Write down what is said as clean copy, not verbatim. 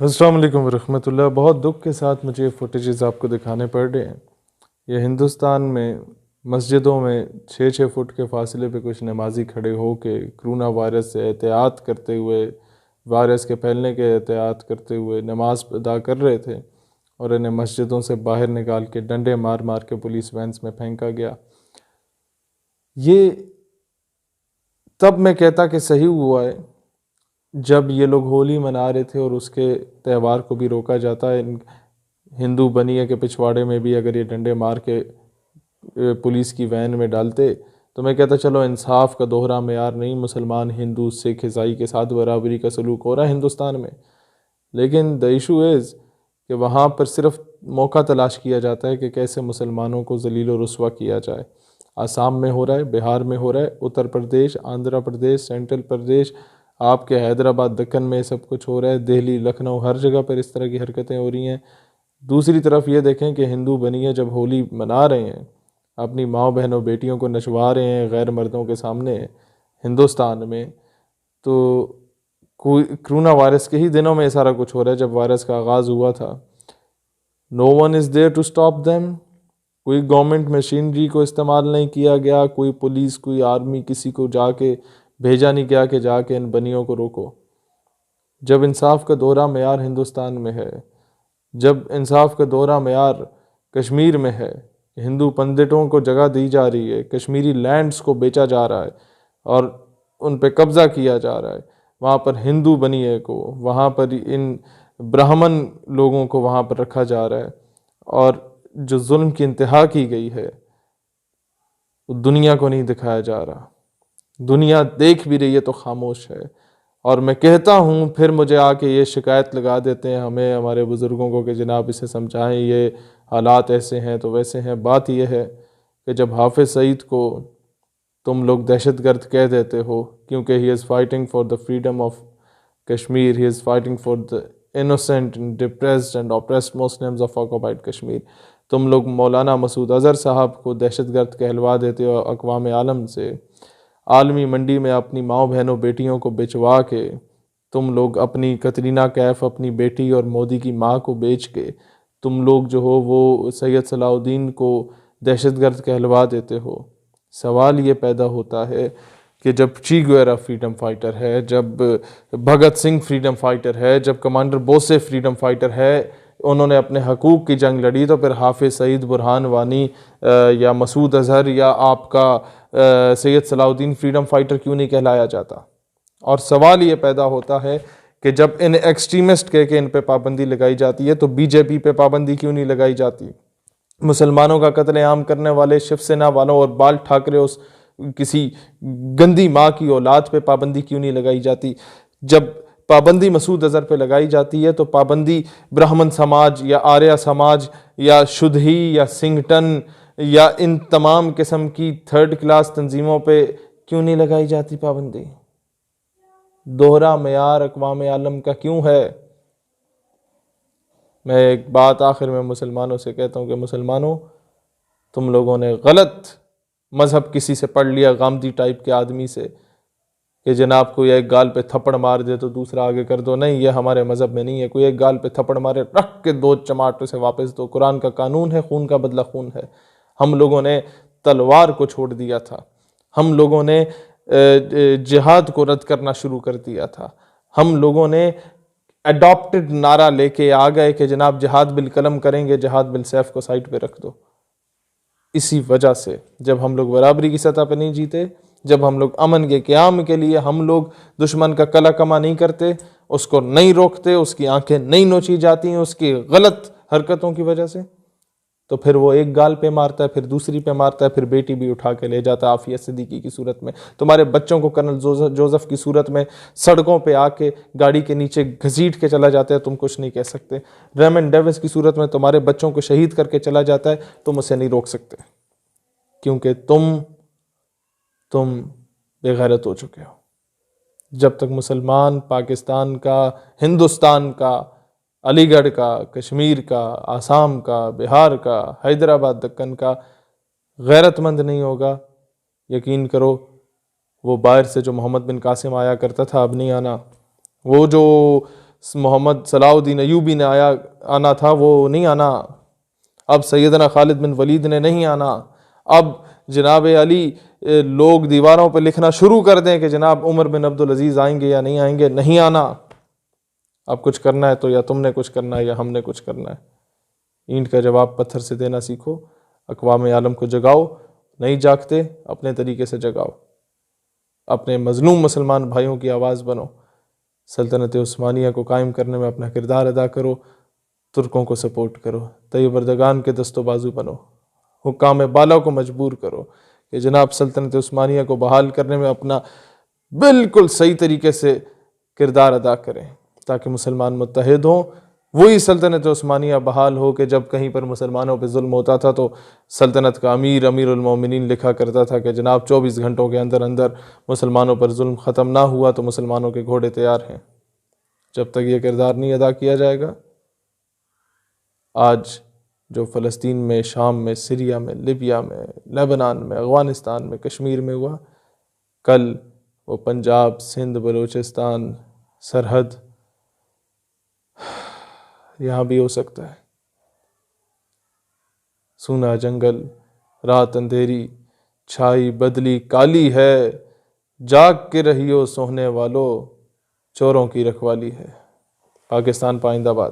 السلام علیکم ورحمۃ اللہ۔ بہت دکھ کے ساتھ مجھے یہ فوٹیجز آپ کو دکھانے پڑ رہے ہیں۔ یہ ہندوستان میں مسجدوں میں 6 فٹ کے فاصلے پہ کچھ نمازی کھڑے ہو کے کرونا وائرس سے احتیاط کرتے ہوئے، وائرس کے پھیلنے کے احتیاط کرتے ہوئے نماز ادا کر رہے تھے، اور انہیں مسجدوں سے باہر نکال کے ڈنڈے مار مار کے پولیس وینس میں پھینکا گیا۔ یہ تب میں کہتا کہ صحیح ہوا ہے جب یہ لوگ ہولی منا رہے تھے اور اس کے تہوار کو بھی روکا جاتا ہے۔ ہندو بنیے کے پچھواڑے میں بھی اگر یہ ڈنڈے مار کے پولیس کی وین میں ڈالتے تو میں کہتا چلو انصاف کا دوہرا معیار نہیں، مسلمان ہندو سکھ عیسائی کے ساتھ برابری کا سلوک ہو رہا ہے ہندوستان میں۔ لیکن the issue is کہ وہاں پر صرف موقع تلاش کیا جاتا ہے کہ کیسے مسلمانوں کو ذلیل و رسوا کیا جائے۔ آسام میں ہو رہا ہے، بہار میں ہو رہا ہے، اتر پردیش، آندھرا پردیش، سینٹرل پردیش، آپ کے حیدرآباد دکن میں سب کچھ ہو رہا ہے، دہلی، لکھنؤ، ہر جگہ پر اس طرح کی حرکتیں ہو رہی ہیں۔ دوسری طرف یہ دیکھیں کہ ہندو بنیے جب ہولی منا رہے ہیں، اپنی ماں بہنوں بیٹیوں کو نچوا رہے ہیں غیر مردوں کے سامنے ہندوستان میں، تو کرونا وائرس کے ہی دنوں میں یہ سارا کچھ ہو رہا ہے جب وائرس کا آغاز ہوا تھا۔ No one is there to stop them. کوئی گورنمنٹ مشینری کو استعمال نہیں کیا گیا، کوئی پولیس، کوئی آرمی، کسی کو جا کے بھیجا نہیں گیا کہ جا کے ان بنیوں کو روکو۔ جب انصاف کا دورہ معیار ہندوستان میں ہے، جب انصاف کا دورہ معیار کشمیر میں ہے، ہندو پنڈتوں کو جگہ دی جا رہی ہے، کشمیری لینڈز کو بیچا جا رہا ہے اور ان پہ قبضہ کیا جا رہا ہے، وہاں پر ہندو بنیے کو، وہاں پر ان برہمن لوگوں کو وہاں پر رکھا جا رہا ہے، اور جو ظلم کی انتہا کی گئی ہے وہ دنیا کو نہیں دکھایا جا رہا۔ دنیا دیکھ بھی رہی ہے تو خاموش ہے۔ اور میں کہتا ہوں، پھر مجھے آ کے یہ شکایت لگا دیتے ہیں ہمیں، ہمارے بزرگوں کو، کہ جناب اسے سمجھائیں، یہ حالات ایسے ہیں تو ویسے ہیں۔ بات یہ ہے کہ جب حافظ سعید کو تم لوگ دہشت گرد کہہ دیتے ہو کیونکہ he is fighting for the freedom of Kashmir, he is fighting for the innocent and depressed and oppressed Muslims of occupied Kashmir, تم لوگ مولانا مسعود اظہر صاحب کو دہشت گرد کہلوا دیتے ہو اقوام عالم سے، عالمی منڈی میں اپنی ماؤں بہنوں بیٹیوں کو بچوا کے، تم لوگ اپنی کترینہ کیف اپنی بیٹی اور مودی کی ماں کو بیچ کے تم لوگ جو ہو وہ سید صلاح الدین کو دہشت گرد کہلوا دیتے ہو۔ سوال یہ پیدا ہوتا ہے کہ جب چی گویرا فریڈم فائٹر ہے، جب بھگت سنگھ فریڈم فائٹر ہے، جب کمانڈر بوسے فریڈم فائٹر ہے، انہوں نے اپنے حقوق کی جنگ لڑی، تو پھر حافظ سعید، برہان وانی یا مسعود اظہر یا آپ کا سید صلاح الدین فریڈم فائٹر کیوں نہیں کہلایا جاتا؟ اور سوال یہ پیدا ہوتا ہے کہ جب ان ایکسٹریمسٹ کہہ کے ان پہ پابندی لگائی جاتی ہے تو بی جے پی پہ پابندی کیوں نہیں لگائی جاتی؟ مسلمانوں کا قتل عام کرنے والے شیو سینا والوں اور بال ٹھاکرے اس کسی گندی ماں کی اولاد پہ پابندی کیوں نہیں لگائی جاتی؟ جب پابندی مسعود اظہر پہ لگائی جاتی ہے تو پابندی برہمن سماج یا آریہ سماج یا شدھی یا سنگھٹن یا ان تمام قسم کی تھرڈ کلاس تنظیموں پہ کیوں نہیں لگائی جاتی پابندی؟ دوہرا معیار اقوام عالم کا کیوں ہے؟ میں ایک بات آخر میں مسلمانوں سے کہتا ہوں کہ مسلمانوں، تم لوگوں نے غلط مذہب کسی سے پڑھ لیا، غامدی ٹائپ کے آدمی سے، کہ جناب کوئی ایک گال پہ تھپڑ مار دے تو دوسرا آگے کر دو۔ نہیں، یہ ہمارے مذہب میں نہیں ہے۔ کوئی ایک گال پہ تھپڑ مارے، رکھ کے 2 چماٹ سے واپس دو۔ قرآن کا قانون ہے، خون کا بدلہ خون ہے۔ ہم لوگوں نے تلوار کو چھوڑ دیا تھا، ہم لوگوں نے جہاد کو رد کرنا شروع کر دیا تھا، ہم لوگوں نے اڈاپٹڈ نعرہ لے کے آ گئے کہ جناب جہاد بالقلم کریں گے، جہاد بالسیف کو سائٹ پہ رکھ دو۔ اسی وجہ سے جب ہم لوگ برابری کی سطح پہ نہیں جیتے، جب ہم لوگ امن کے قیام کے لیے ہم لوگ دشمن کا کلا کما نہیں کرتے، اس کو نہیں روکتے، اس کی آنکھیں نہیں نوچی جاتی ہیں اس کی غلط حرکتوں کی وجہ سے، تو پھر وہ ایک گال پہ مارتا ہے، پھر دوسری پہ مارتا ہے، پھر بیٹی بھی اٹھا کے لے جاتا ہے عافیہ صدیقی کی صورت میں، تمہارے بچوں کو کرنل جوزف کی صورت میں سڑکوں پہ آ کے گاڑی کے نیچے گھسیٹ کے چلا جاتا ہے، تم کچھ نہیں کہہ سکتے۔ ریمنڈ ڈیوس کی صورت میں تمہارے بچوں کو شہید کر کے چلا جاتا ہے، تم اسے نہیں روک سکتے، کیونکہ تم بے غیرت ہو چکے ہو۔ جب تک مسلمان پاکستان کا، ہندوستان کا، علی گڑھ کا، کشمیر کا، آسام کا، بہار کا، حیدرآباد دکن کا غیرت مند نہیں ہوگا، یقین کرو وہ باہر سے جو محمد بن قاسم آیا کرتا تھا اب نہیں آنا، وہ جو محمد صلاح الدین ایوبی نے آنا تھا وہ نہیں آنا، اب سیدنا خالد بن ولید نے نہیں آنا، اب جناب علی لوگ دیواروں پہ لکھنا شروع کر دیں کہ جناب عمر بن عبدالعزیز آئیں گے یا نہیں آئیں گے، نہیں آنا۔ اب کچھ کرنا ہے تو یا تم نے کچھ کرنا ہے یا ہم نے کچھ کرنا ہے۔ اینٹ کا جواب پتھر سے دینا سیکھو، اقوام عالم کو جگاؤ، نہیں جاگتے اپنے طریقے سے جگاؤ، اپنے مظلوم مسلمان بھائیوں کی آواز بنو، سلطنت عثمانیہ کو قائم کرنے میں اپنا کردار ادا کرو، ترکوں کو سپورٹ کرو، طیب اردگان کے دست و بازو بنو، حکام بالا کو مجبور کرو کہ جناب سلطنت عثمانیہ کو بحال کرنے میں اپنا بالکل صحیح طریقے سے کردار ادا کریں تاکہ مسلمان متحد ہوں۔ وہی سلطنت عثمانیہ بحال ہو کہ جب کہیں پر مسلمانوں پہ ظلم ہوتا تھا تو سلطنت کا امیر المومنین لکھا کرتا تھا کہ جناب 24 گھنٹوں کے اندر اندر مسلمانوں پر ظلم ختم نہ ہوا تو مسلمانوں کے گھوڑے تیار ہیں۔ جب تک یہ کردار نہیں ادا کیا جائے گا، آج جو فلسطین میں، شام میں، سیریا میں، لیبیا میں، لیبنان میں، افغانستان میں، کشمیر میں ہوا، کل وہ پنجاب، سندھ، بلوچستان، سرحد یہاں بھی ہو سکتا ہے۔ سونا جنگل، رات اندھیری، چھائی بدلی کالی ہے، جاگ کے رہیو سونے والو، چوروں کی رکھوالی ہے۔ پاکستان پائندہ باد۔